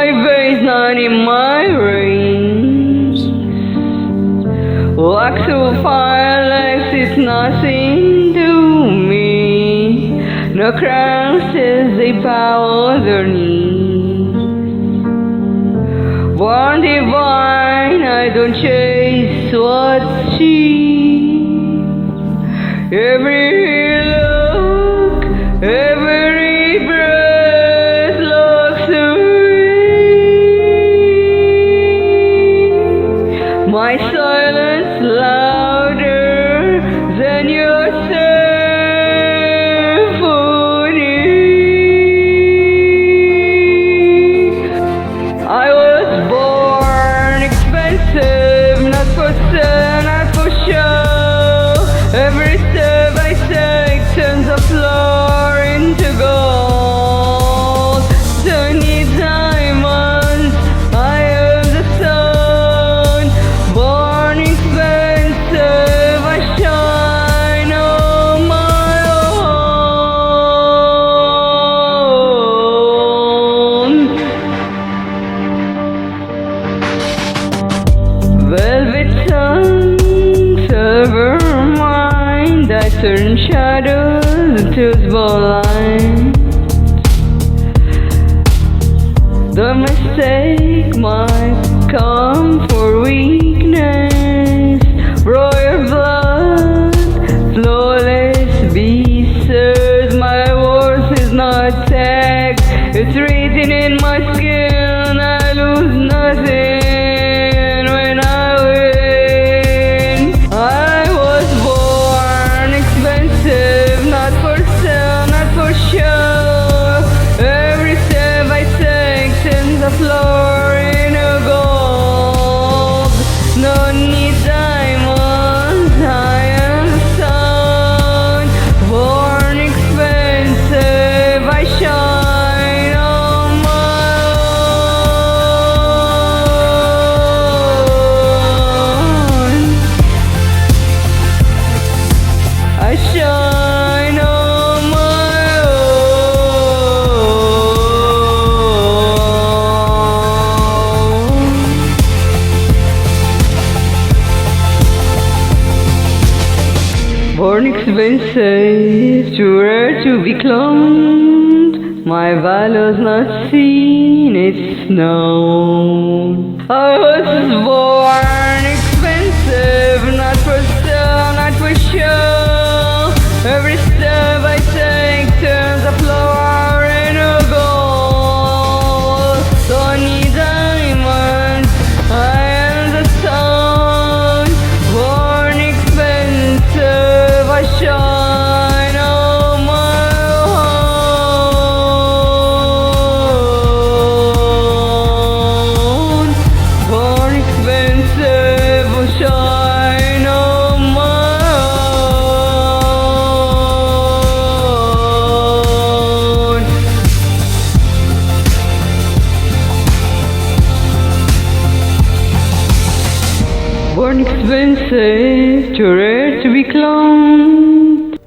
my face, not in my range. Walk through fire like it's nothing to me. No crown says they bow their knees. Born divine, I don't chase what's cheap. Every look, every breath looks away. My silence louder than your symphony. I was born expensive, not for sale, not for show. Every step I take turns the floor into gold. Don't need diamonds, I am the sun. Born expensive, I shine on my own. Velvet tongue, silver mind, I turn shadows to spotlight. The mistake might come for weakness. Royal blood, flawless beasts. My worth is not tagged, it's written in my skin. I lose nothing when I win. I was born expensive, not for sale, not for show. Every step I take turns the floor into gold. No need diamonds, I am the sun. Born expensive, I shine on my own. I shine on my own. Born expensive, too rare to be cloned. My value's not seen, it's known. I was born expensive, not for sale, not for show. Every step I take turns the floor into gold. Don't need diamonds, I am the sun. Born expensive, I shine on my own. Born expensive, I shine on my own. Born expensive, too rare to be cloned.